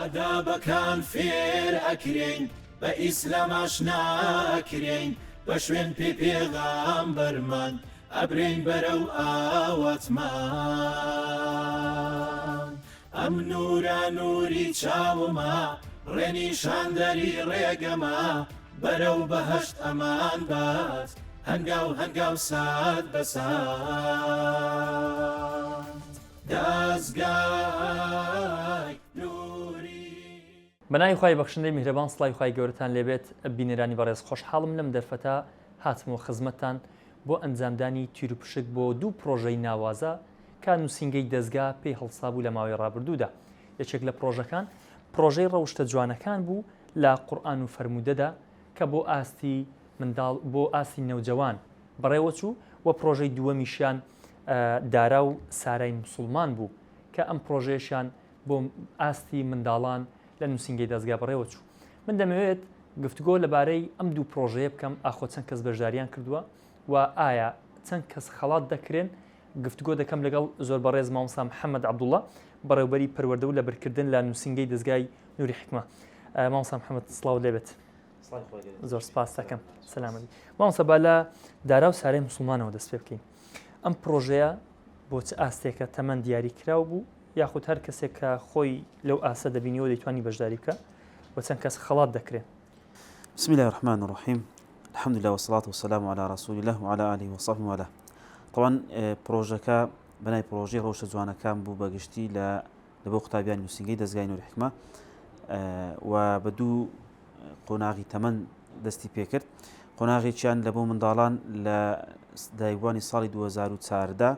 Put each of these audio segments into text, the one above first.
ئادابەکان فێر ئەکرێن بە ئیسلام ئاشناکرێن بە شوێن پێغەمبەرمان ئەبرێن بەرەو ئاواتمان ئەم نورە نوری چاومە ڕێنیشاندەری ڕێگەمە بەرەو بەهەشت ئەمان بات هەنگاو سات بەسات دەزگای نوری. بەناوی خوای بەخشندەی میهرەبان سڵای خوای گەورەتان لێبێت بینەرانی بەڕێز خۆشحاڵم لەم دەرفەتە هاتمەوە خزمەتتان بۆ ئەنجامدانی تیر و پشک بۆ دوو پرۆژەی ناوازە کە نووسینگەی دەستگا پێی هەڵسابوو لە ماوەی ڕابردوودا. یەکێک لە پرۆژەکان پرۆژەی ڕەوشتە جوانەکان بوو لە قورئان و فەرمودەدا کە بۆ ئاستی منداڵ بۆ ئاستی نەوجەوان بەڕێوەچوو و پرۆژەی دووەمیشیان دارا و سارای موسڵمان بوو کە ئەم پرۆژەیەشیان بۆ ئاستی منداڵان لە نووسینگەی دەستگا بەڕێوەچوو. من دەمەوێت گفتوگۆ لەبارەی ئەم دوو پرۆژەیە بکەم ئاخۆ چەند کەس بەشداریان کردووە و ئایا چەند کەس خەڵات دەکرێن. گفتوگۆ دەکەم لەگەڵ زۆر بەڕێز مامۆستا محەممەد عەبدوڵڵا بەڕێوەبەری پەروەردە و لەبەرکردن لە نووسینگەی دەستگای نوری حکمە. مامۆستا محەممەد سڵاو لێبێت. زۆر سپاس دەکەم. سەلامەتی. مامۆستا با لە دارا و سارەی موسڵمانەوە دەست پێ بکەین. ئەم پرۆژەیە بۆ چ ئاستێکە تەمەەن دیاری کراو بوو یاخود هەر کەسێک کە خۆی لەو ئاسە دەبینیەوە دەیتوانی بەشداری بکە و چەند کەس خەڵات دەکرێن. بسم الله الرحمن الرحيم الحمد لله والصلاة والسلام على رسول الله وعلى آله وصحبه وله. طبعا پرۆژەکە بەنای پرۆژەی ڕەوشە جوانەکان بوو بەگشتی لە بۆ قوتابیان نووسینگەی دەستگای نوری حکمە و بە دوو قۆناغی تەمەن دەستی پێکرد. قۆناغێکیان لە بۆ منداڵان لە دایکبوانی ساڵی 2014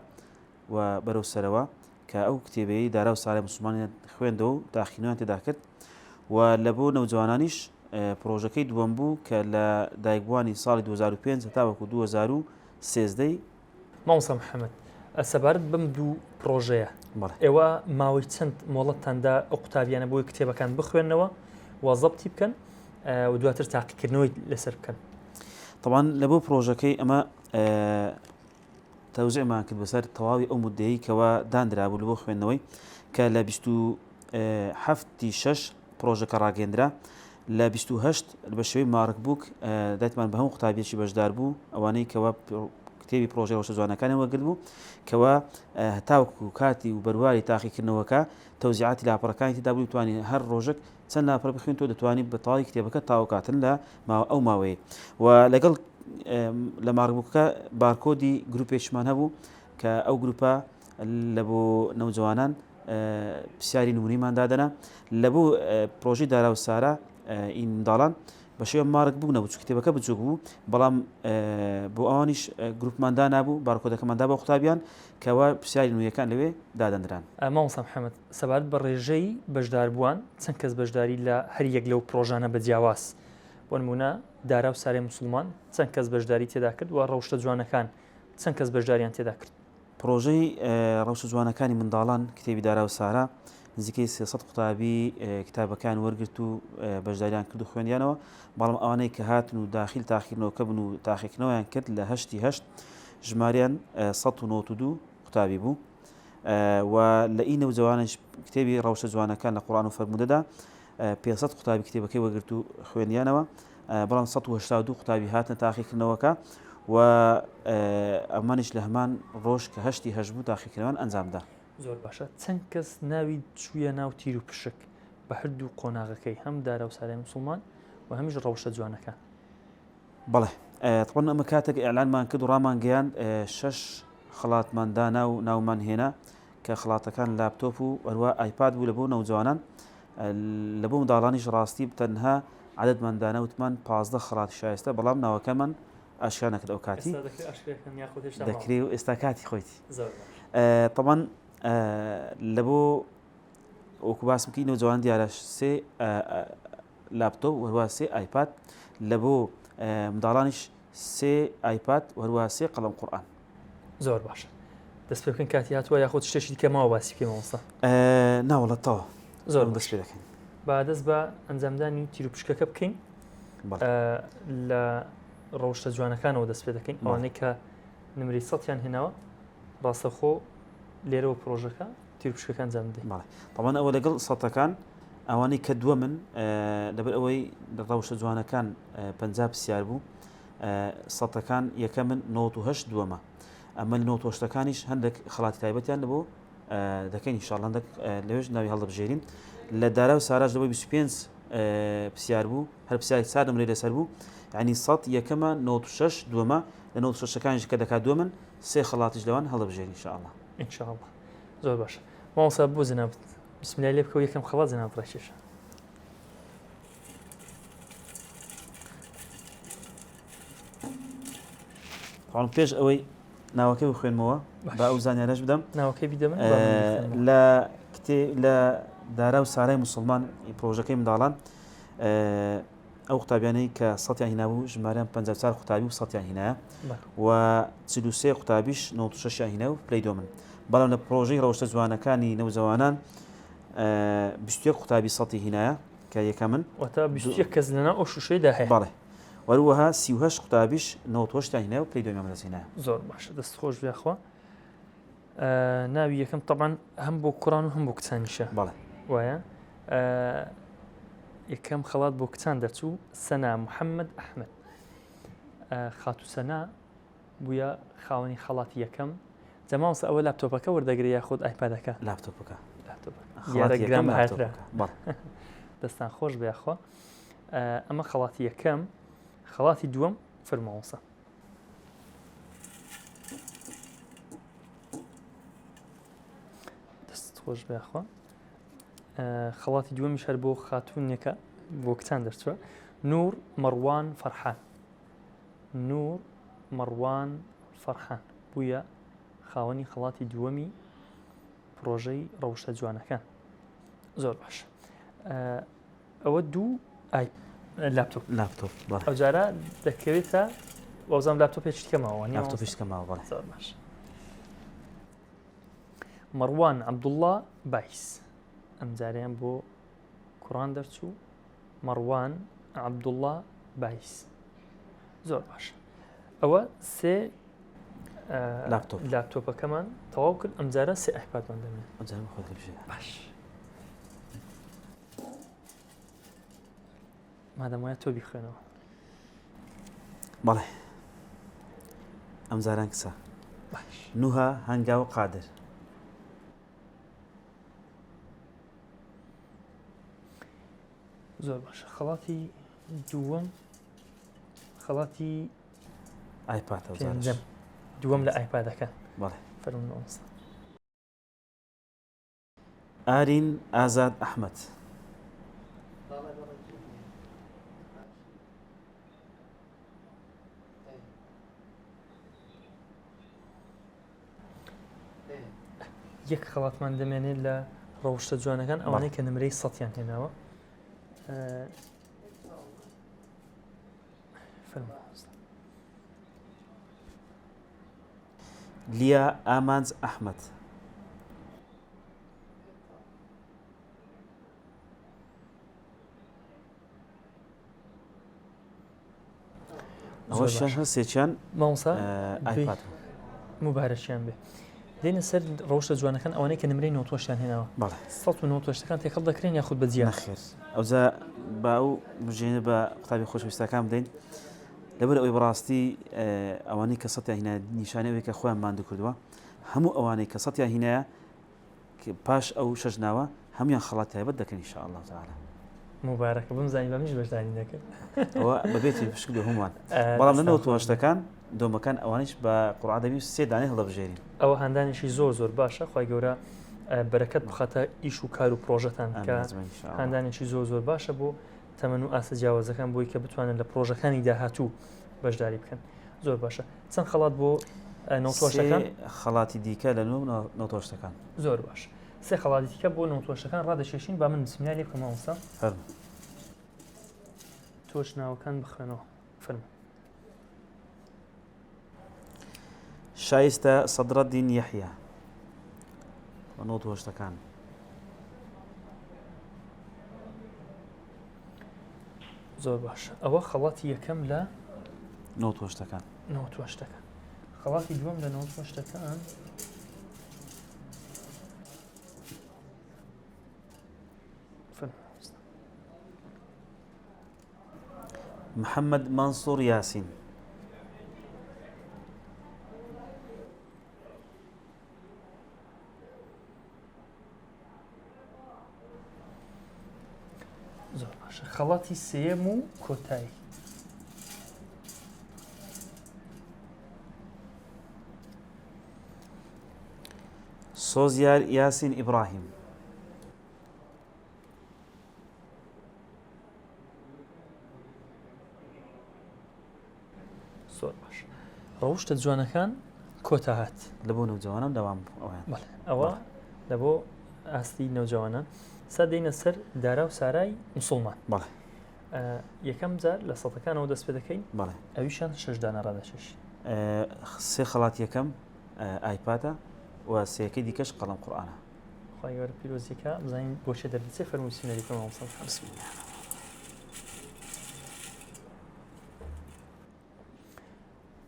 و بەرەو سەرەوە کە ئەو کتێبەیەی دارا و سارای موسڵمانیان خوێندەوە و داخینەوەیان تێدا کرد و لە بۆ نەوجوانانیش پرۆژەکەی دووەم بوو کە لە دایکبوانی ساڵی 2005 تا وەکو 2013. مامۆستا محەممەد سەبارەت بەم دوو پرۆژەیە ئێوە ماوەی چەند مۆڵەتتاندا ئەو قوتابیانە بۆی کتێبەکان بخوێنەوە وازەبتی بکەن و دواتر تاقیکردنەوەی لەسەر بکەن. طبعا لە بۆ پرۆژەکەی ئەمە تەوزیعمان کرد بەسەر تەواوی ئەو مودەیەی کەوا دانرابوو لە بۆ خوێندنەوەی کە لە 27 پرۆژەکە ڕاگەندرا لە 28 بە شێوەی مارک بووک دایتمان بە هەموو قوتابیەکی بەشدار بوو ئەوانەی کەوا کتێبی پرۆژەی ڕەوشە جوانەکانی وەرگرت بوو کەوا تاوکو کاتی و بەرواری تاقیکردنەوەکە تەوزیعاتی لاپەڕەکانی تێدا بوو توانی هەر ڕۆژێک چەند لاپەڕ بخوێن تۆ دەتوانیت بە تەواوی کتێبەکە تاوکاتن لە ئەو ماوەیە و لەگەڵ لە مارکبووکەکە بارکۆدی گروپێکمان هەبوو کە ئەو گروپە لە بۆ نەوجوانان پرسیاری نمونەیمان دادەنا لە بۆ پرۆژەی دارا و سارە ئین منداڵان بە شێوە مارک بوو نەبوو کتێبەکە بچووک بوو بەڵام بۆ ئەوانیش گروپماندا نابوو بارکۆدەکەماندا بە قوتابیان کەوا پرسیاری نوێیەکان لەوێ دادەنران. مامۆستا محەممەد سەبارەت بە ڕێژەی بەشداربووان چەند کەس بەشداری لە هەر یەک لەو پرۆژانە بە جیاواز بۆ نمونە دارا و سارەی موسڵمان چەند کەس بەشداری تێدا کرد و ڕەوشتە جوانەکان چەند کەس بەشداریان تێدا کرد. پرۆژەی ڕەوشە جوانەکانی منداڵان کتێبی دارا و سارە نزیکەی 300 قوتابی کتابەکان وەرگرت و بەشداریان کرد و خوێندیانەوە بەڵام ئەوانەی کە هاتن و داخل تاقیکردنەوەکە بن و تاقیکردنەوەیان کرد لە 8 ژماریان 192 قوتابی بوو و لە ئین نەوجەوانش کتێبی ڕەوشە جوانەکان لە قورئان و فەرمودەدا 500 قوتابی کتێبەکەی وەرگرت و خوێندیانەوە بەڵام 182 قوتابی هاتن تاقیکردنەوەکە و ئەمانیش لە هەمان ڕۆژ کە 8 بوو تاقیکردنەوەیان ئەنجامدا. زۆر باشە. چەند کەس ناوی چوویە ناو تیر و پشک بە هەردوو قۆناغەکەی هەم دارا و سارای موسڵمان و هەمیش ڕەوشە جوانەکان؟ بەڵێ طبعا ئەمە کاتێک ئێعلانمان کرد و ڕامان گەیاند 6 خڵاتماندا ناومان هێنا کە خڵاتەکان لاپتۆپ و هەروە ئایپاد بوو لە بۆ نەوجوانان لە بۆ منداڵانیش ڕاستی تەنها عەدەدماندانە وتمان 15 خڵات شایستە بەڵام ناوەکەمان ئاشکرا نەکرد ئەو کاتی دەکرێت و ئێستا کاتی خۆیتی. طبعا لە بۆ وەکو باسم کردی نەوجوان دیارە 3 لاپتۆپ وهروە 3 ئایپاد لە بۆ منداڵانیش 3 ئایپاد وهروە 3 قەڵەم قورئان. زۆر باشە. دەست پێ بکەن کاتی هاتووە یاخۆ شتێکی دیکە ماوە باسی بکەین مامۆستا؟ ناوەڵەتەوە زۆر دەست پێ دەکەین. با دەست بە ئەنجامدانی تیر و پشکەکە بکەین لە ڕەوشتە جوانەکانەوە دەست پێ دەکەین ئەوانەی کە نمرەی 100یان هێناوە ڕاستەخۆ لێرەوە پرۆژەکە تیر و پشکەکان ئەنجام بدەین. طبعا ئەوە لەگەڵ سەدەکان ئەوانەی کە دووە من لەبەر ئەوەی ڕەوشە جوانەکان پەنجاب پرسیار بوو سەدەکان یەکە من 98 دووەمە ئەمە 98ەکانیش هەندێک خەڵاتی تایبەتیان لەبوو دەکەین ئینشاءڵڵا هەندێک لەوێش ناوی هەڵدەبژێرین لە دارا و ساراژ لەبەر 25 پرسیار بوو هەر پرسیاری 4 نمرەی لەسەر بوو یعنی 100 یەکەمە 96 دووەمە لە 96ەکانیش کە دەکات دووە من سێ خەڵاتیش لەوان هەڵدەبژێرین ئینشاءڵڵا ئینشاءڵڵا زۆر باشە مامۆستا بۆ جەنابەت بسم الله لێ بکەوە یەکەم خەڵات جەنابەت ڕێکێشە پێش ئەوەی ناوەکەی بخوێنمەوە با ئەو زانیارەش بدەم ناوەکەی بیدەمن لە دارا و سارای مسلمان پرۆژەکەی منداڵان ئەو قوتابیانەی کە سەدیان هینابوو ژمارەیان 54 قوتابی و سەدیان هینایە و 43 قوتابیش 96 هینە و پلەی دۆ من بەڵام لە پرۆژەی ڕەوشتە جوانەکانی نەوجەوانان 21 قوتابی سەدی هینایە کە یەکە من واتە 21 کەس لەنا ئەو شوشەیدا هەیە بەڵێ وەروەها 38 قوتابیش 98 هینایە و پلەی دۆمیان لەسینایە زۆر باشە دەست خۆش بێخوا ناوی یەکەم طبعاً هەم بۆ کوڕان و هەم بۆ کچانیشە بەڵێ وایە یەکەم خەڵات بۆ کچان دەرچوو سەنا محەممەد ئەحمەد خاتو سەنا بووە خاوەنی خەڵاتی یەکەم جەماوسە ئەوە لاپتۆپەکە وەردەگری یاخود ئایپادەکە لاپتۆپەکە دیارە گرام هاترە بەڵێ دەستان خۆش بێخوا ئەمە خەڵاتی یەکەم خەڵاتی دووەم فەرماوەسە دەست خۆش بێخوا خەڵاتی دووەمیش هەر بۆ خاتوونێکە بۆ کچان دەرچووە نور مەڕوان فەرحان نور مەڕوان فەرحان بووە خاوەنی خەڵاتی دووەمی پرۆژەی ڕەوشە جوانەکان زۆر باش ئەوە دوو لاپتۆپ ئەو جارە دەکەوێتە وەزانم لاپتۆپێک کەماوە لاپتۆپیش کەماوە بەڵێ زۆر باش مەڕوان عەبدوڵڵا بایس ئەم جاریان بۆ کوڕان دەرچوو مەڕوان عەبدوڵڵا بایس زۆر باش ئەوە سێ لاپتۆپەکەمان تەواو کرد ئەم جارە سێ ئایپادمان دەمێن باش مادەم وایە تۆ بیخوێنەوە بەڵێ ئەم جاران کچە نوها هەنگاو قادر زۆر باشە خەڵاتی دووەم خەڵاتی ئایپاد دووەم لە ئایپادەکە بەڵێ فەرمونەوەستا ئارین ئازاد ئەحمەد یەک خەڵاتمان دەمێنێت لە ڕەوشتە جوانەکان ئەوانەی کە نمرەی سەدیان هێناوە لیا ئامانج ئەحمەد ئەوەشیان هەستێکیان مامۆستا ئایپاد مبارەکیان بێ دێنە سەر ڕەوشتە جوانەکان ئەوانەی کە نمرەی 98یان هێناوە بەڵێ 198ەکان تێکەڵ دەکرێن یاخود بەجیا نەخێر ئەوجا با ئەو بژێنە بە قوتابی خۆشەویستەکان بدەین لەبەر ئەوەی بەڕاستی ئەوانەی کە سەدیان هینایە نیشانەوەی کە خۆیان ماندوو کردووە هەموو ئەوانەی کە سەدیان هینایە پاش ئەو شەژناوە هەمویان خەڵات تایبەت دەکەن ئینشاءالله تعالی مبارەکە بمزانی بەمیش بەشداری دەکرد ئەوە بەبێتی پشکل هەمووان بەڵام لە 98ەکان دۆمەکان ئەوانش بە قورعان دەبی سێ دانەی هەڵدەبژێرین ئەوە هەندانێکی زۆر باشە خی گەورە بەرەکەت بخاتە ئیش و کار و پرۆژەتان کە هەندانێکی زۆر باشە بۆ تەمەن و ئاسە جیاوازەکان بۆی کە بتوانن لە پرۆژەکانی داهاتوو بەشداری بکەن زۆر باشە چەند خەڵات بۆ نەوتۆشەکان خەڵاتی دیکە لە نەوتۆشتەکان زۆر باش سێ خەڵاتی دیکە بۆ نەوتۆشەکان ڕادەشێشین با من بسمیانی لێ بکەم ئەوستا تۆش ناوەکان بخوێنەوە فەرموو شایستە سەدرەدین یەحیا بە نەوتۆشتەکان زۆر باش ئەوە خەڵاتی یەکەم لە نەوتۆشتەکان خەڵاتی دووەم لە نەوتۆشتەکان محمد منصور ياسين. زۆر باشە. خەڵاتی سێیەم و کۆتایی. سۆزیار یاسین ئیبراهیم. زۆر باش. ڕەوشتە جوانەکان کۆتا هات لە بۆ نەوجوانان دەوام ئەویان. ئەوە لە بۆ ئاستی نەوجوانان سا دێنە سەر دارا و سارای موسڵمان. بەڵێ یەکەم جار لە سەدەکانەوە دەست پێ دەکەین. بەڵێ ئەویشان 6 دانە ڕادەشێش. سێ خەڵات یەکەم ئایپاتە و سێەکەی دیکەش قەڵەم قورئانە. خی گەورە پیرۆزیکە بزانین بۆچێ دەربچێ فەرمووی سنەری پێمان وەسڵ. بسم الله.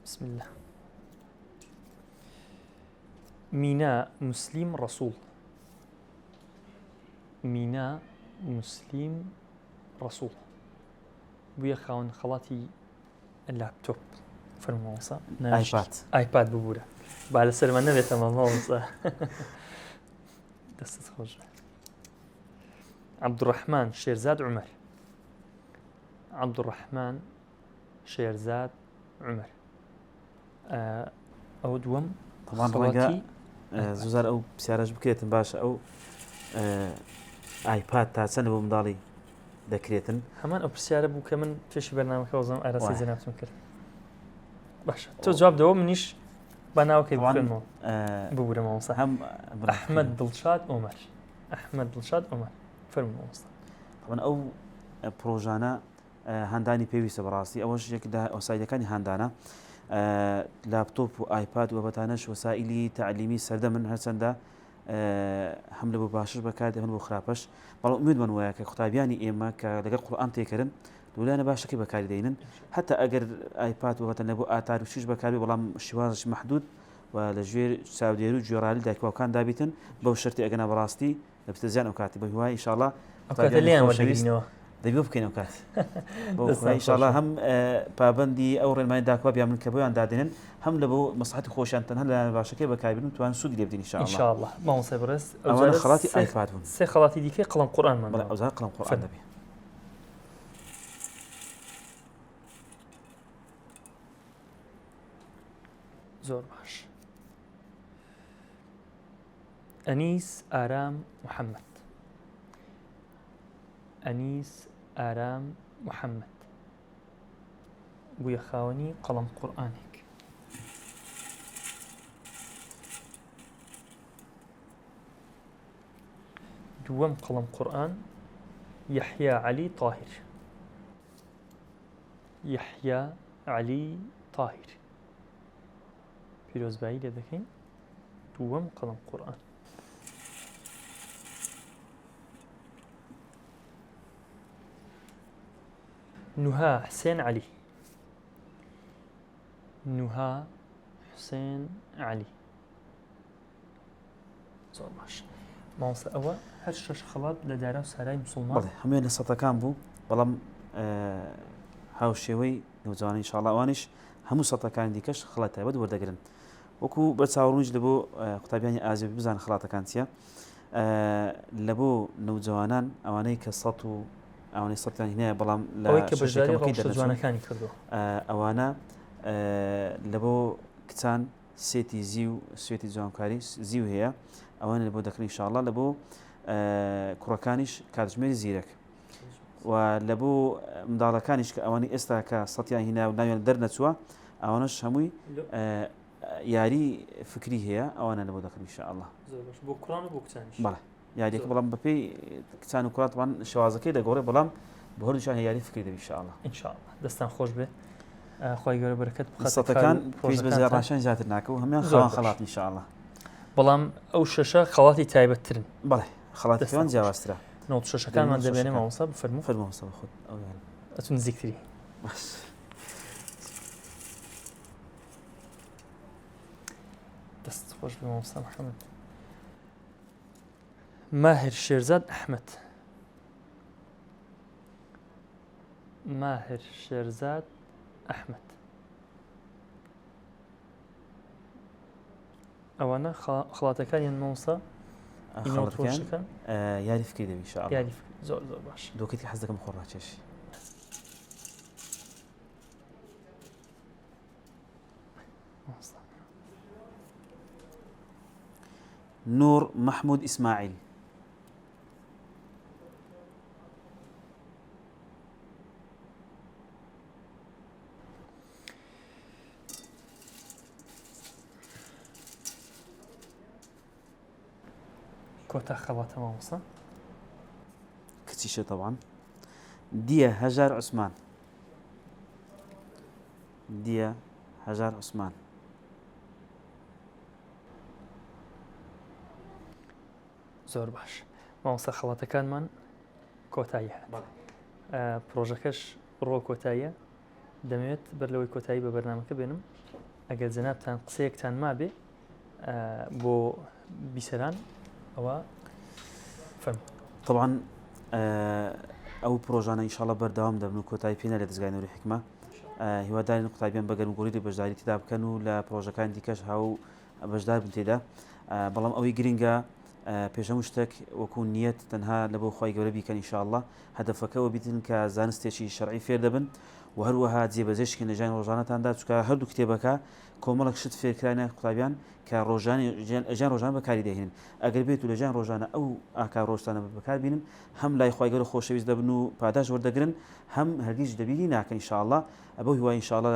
بسم الله. مینا مسلیم ڕەسوڵ. مینا مسلیم ڕەسوڵ بوویە خاوەن خەڵاتی لاپتۆپ فەرمووەسە ئایپاد ببوورە با لەسەرمان نەبێتە ماڵماوەسە. دەستت خۆش. عەبدوڕەحمان شێرزاد عومەر. عەبدوڕەحمان شێرزاد عومەر. ئەو دووەم طبعاً ڕەنگە زوزار ئەو پرسیارەش بکرێتن باشە ئەو ئایپاد تا چەند بۆ منداڵی دەکرێتن. هەمان ئەو پرسیارە بوو کە من توێشی بەرنامەکە وەزم ئاراسی جەنابەتم کرد. باشە تۆ جواب دەوە منیش با ناوکەی بخوێنمەوە ببوورە مامۆستا. هەم ئەحمەد دڵشاد عومەر. ئەحمەد دڵشاد عومەر فەرموو مامۆستا. طبعاً ئەو پرۆژانە هەندانی پێویستە بەڕاستی ئەوەش یەک لە وەسایلەکانی هەندانە لاپتۆپ و ئایپاد و بەتانەش وەسائلی تعلیمی سەردەمن هەرچەندە هەم لە بۆ باشش بەکاردێ هەم بۆ خراپەش بەڵام ئومێدمان وایە کە قوتابیانی ئێمە کە لەگەڵ قورئان تێکردن لەلایەنە باشەکەی بەکاری دێنن هەتا ئەگەر ئایپاد و بەتەنە بۆ ئاتار و شیش بەکاری بەڵام شێوازش مەحدود و لە ژێر چاودێری و گوێڕالی دایکباوکان دابیتن بەو شەرتی ئەگەنا بەڕاستی دەبێتە زیان ئەو کاتی بە هیوای ئینشاءڵڵا دەبێ بکەینەوە کات ئینشاءڵڵا هەم پابەندی ئەو ڕێنمای داکوا بیان من کە بۆیان دادێنن هەم لە بۆ مەسلحەتی خۆشیان تەنها لەلایەن باشەکەی بەکاربێنن توان سوودی لێ بدەین ئینشاءڵڵا. مامۆستا بەڕێز ئەوانە خەڵاتی ئایپاد بوون. سێ خەڵاتی دیکەی قەڵەم قورئانمان بەڵێ ئەوزار قەڵەم قورئان دەبێ. زۆر باش. ئەنیس ئارام محەممەد. ئەنیس ئارام محەممەد بوویە خاوەنی قەڵەم قورئانێک. دووەم قەڵەم قورئان یەحیا عەلی تاهیر. یەحیا عەلی تاهیر پیرۆزبایی لێ دەکەین. دووەم قەڵەم قورئان. نوها حسين علي. نوها حسين علي. زۆر باش. مامۆستا ئەوە هەر شەش خەڵات لە دارا و سارای موسڵمان. بەڵێ هەموویان لە سەدەکان بوو بەڵام هاوشێوەی نەوجوانی ئینشاءڵڵا ئەوانیش هەموو سەدەکانی دیکەش خەڵات تایبەت وەردەگرن وەکو بەرچاوڕوونیش لە بۆ قوتابیانی ئازیۆی بزانن خەڵاتەکان چییە لە بۆ نەوجوانان ئەوانەی کە سەد و ئەوانەی سەدیان هینایە بەڵام ئەوەی کە بەژاری ڕەوشە جوانەکانی کردووە ئەوانە لە بۆ کچان سێتی زی و سوێتی جوانکاری زیو هەیە ئەوانە لە بۆ دەکرێن ئینشاءڵڵا لە بۆ کوڕەکانیش کاتژمێری زیرەک و لە بۆ منداڵەکانیش کە ئەوانەی ئێستا کە سەدیان هینا و ناویان دەرنەچووە ئەوانەش هەمووی یاری فکری هەیە ئەوانە لە بۆ دەکرێن ئینشاءڵڵا. بۆ کوڕان و بۆ کچانیش. بەڵێ یاریەکە بەڵام بەپێی کچان و کوڕان شێوازەکەی دەگۆڕێ بەڵام بە هەردووشیان یاری فکری دەبێت ئینشاءڵڵا. ئینشاءڵڵا دەستان خۆش بێ. خۆی گەورە بەرەکەت بخات. سەدەکان پێویست بە زیادڕاشان زیاتر ناکە و هەمیان خەڵان خەڵات ئینشاءڵڵا. بەڵام ئەو شەشە خەڵاتی تایبەتترن. بەڵێ خەڵاتی پێوان جیاوازترە. نۆت شەشەکانمان دەبێنێ مامۆستا بفەرموو. فەرموو مامۆستا خۆت ئەو یان ئەچون نزیکتری. دەست خۆش بێ مامۆستا محەممەد. ماهر شێرزاد ئەحمەد. ماهر شێرزاد ئەحمەد. ئەوانە خڵاتەکانیان مامۆستا خەڵەتەکان یاری فکری دەبی ئینشاءالله. یاری زۆر باش. دۆکەتی حەز دەکەم خۆڕاکێشی. نور محمود إسماعيل. كوتا خواته مامۆستا. كتيشة طبعا. ديا هجار عثمان. ديا هجار عثمان. زۆر باش. مامۆستا خەڵاتەکانمان کۆتایی هات. پرۆژەکەش ڕۆ کۆتاییە. دەمەوێت بەر لەوەی کۆتایی بە بەرنامەکە بێنم. ئەگەر جەنابتان قسەیەکتان مابێ بۆ بیسەران ئەوە فەرموو. طبعا ئەو پرۆژانە ئینشاڵڵا بەردەوام دەبن و کۆتایی پێ نەرێت دەزگای نووری حکمە. هیوادارین قوتابیان بەگەرمگۆڕی بەشداری تێدا بکەن و لە پرۆژەکان دیکەش هاو بەشدار بن تێدا. بەڵام ئەوەی گرنگە پێشەمو شتێک وەکو نیەت تەنها لە بۆ خی گەورە بیکەن ئینشاءالله هەدەفەکەەوە بیتن کە زانستێکی شەرعی فێر دەبن و هەروەها جێبەجێشکی لەژیان ڕۆژانەتاندا چکە هەردوو کتێبەکە کۆمەڵک شت فێرکرانە قوتابیان کە ژیان ڕۆژان بەکاری دەهێنن. ئەگەر بێت و لە ژیان ڕۆژانە ئەو ئاکار ڕۆژتانە بەکاربینن هەم لای خی گەورە خۆشەویست دەبن و پاداش وەردەگرن هەم هەرگیز دەبیری ناکەن ئینشاءالله. ئەبە هیوای ئینشاءالله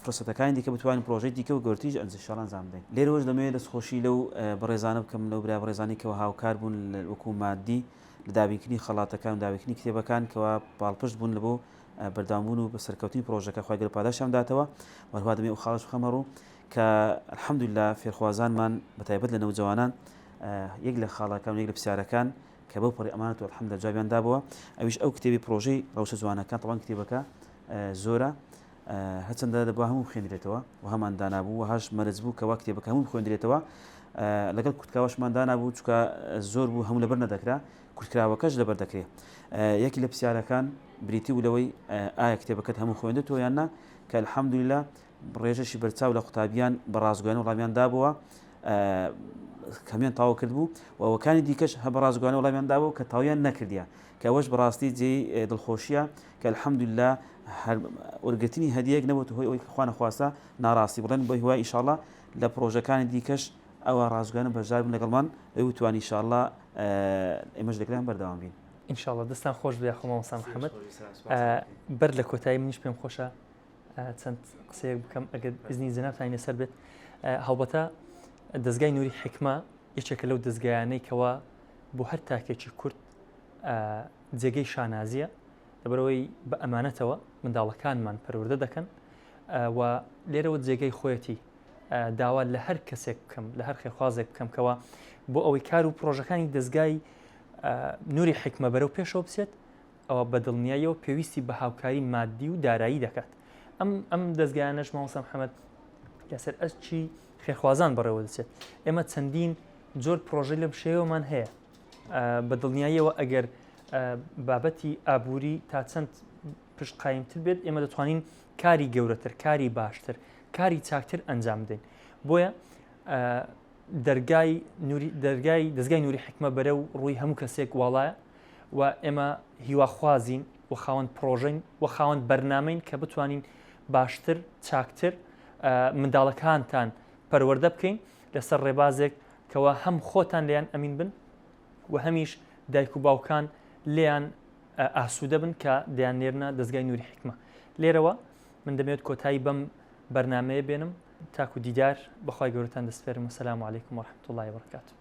فرصتەکانی دیکە بتوانین پرۆژەی دیکە و گەورتیش ئەنجام ئەنجام بدەین. لێرەوەش دەمەوێت دەستخۆشی لەو بەڕێزانە بکەم لەو برا بەڕێزانی کەەوە هاوکار بوون وەکو مادی لە دابینکردنی خەڵاتەکان و دابینکردنی کتێبەکان کەەوە پاڵپشت بوون لە بۆ بەردامبوون و بەسەرکەوتنی پرۆژەکە خی گەورە پاداشیان داتەوە. وەروها دەمێ و خاڵش بخەمەڕوو کە الحەمدوللا فێرخوازانمان بەتایبەت لە نەوجەوانان یەک لە خاڵەکان و یەک لە پرسیارەکان کە بەو پەڕی ئەمانەت و الحەمدوللا جوابیان دابووە. ئەویش ئەو کتێبی پرۆژەی ڕەوشە جوانەکان طبعاً کتێبەکە زۆرە هەچەندە دەبوو هەموو خوێندرێتەوە و هەمان دانابوو و هەش مەرج بوو کەوا کتێبەکە هەموو خوێندرێتەوە. لەگەڵ کورتکاوەشمان دانابوو چکە زۆر بوو هەموو لەبەر نەدەکرا کورتکراوەکەش لەبەر دەکرێت. یەکی لە پرسیارەکان بریتی و لەوەی ئایا کتێبەکەت هەموو خوێندێتەوە یاننا کە الحەمدوللا ڕێژەشی بەرچاو لە قوتابیان بە ڕازگویانە وەڵامیان دابووە کەمیان تاوا کرد بوو و ئەوەکانی دیکەش هە بە ڕازگویانە وەڵامیان دابوو کە تاویان نەکردیە کە ئەوەش بەڕاستی جێی دڵخۆشیە کە الحەمدوللا وەرگرتنی هەدیەک نەبووە هۆی ئەوەی خوا نەخواستە ناڕاستی بڵێن بە هیوای ئینشاءالله لە پرۆژەکانی دیکەش ئەوە ڕازگویانە بەشدار بن لەگەڵمان لەوەی توانی ئینشاءالله ئێمەش دەکرێن بەردەوام بین. ئینشاءالله دەستان خۆش بێ مامۆستا محەممەد. بەر لە کۆتایی منیش پێم خۆشە چەند قسەیەک بکەم ئەگەر بزنی جەنابتان لەسەر بێت. هەڵبەتە دەستگای نووری حکمە یەکێکە لەو دەستگایانەی کەوا بۆ هەر تاکێکی کورد جێگەی شانازیە لەبەرەوەی بە ئەمانەتەوە منداڵەکانمان پەروەردە دەکەن و لێرەوە جێگەی خۆیەتی داوا لە هەر کەسێک بکەم لە هەر خێخوازێک بکەم کەەوە بۆ ئەوەی کار و پرۆژەکانی دەستگای نووری حکمە بەرەو پێشەوە بچێت ئەوە بەدڵنیاییەوە پێویستی بە هاوکاری مادی و دارایی دەکات. ئەم دەستگایانەش مامۆستا محەممەد لەسەر ئەسچی خێرخوازان بەڕێوە دەچێت. ئێمە چەندین جۆر پرۆژەی لەم شێوەمان هەیە بەدڵنیاییەوە ئەگەر بابەتی ئابووری تا چەند پشت قایمتر بێت ئێمە دەتوانین کاری گەورەتر کاری باشتر کاری چاکتر ئەنجام بدەین. بۆیە دەستگای نووری حکمە بەرە و ڕووی هەموو کەسێک واڵایە و ئێمە هیواخوازین و خاوەن پرۆژین و خاوەن بەرنامەین کە بتوانین باشتر چاکتر منداڵەکانتان پەروەردە بکەین لەسەر ڕێبازێک کەەوە هەم خۆتان لێیان ئەمین بن و هەمیش دایک و باوکان لێیان ئاسوودە بن کە دەیانێرنە دەستگای نووری حکمە. لێرەوە من دەمەوێت کۆتایی بەم بەرنامەیە بێنم تاکو دیدار بەخوای گەورەتان دەسپێرم. وسلام علیکم ورحمة الله وبرکاته.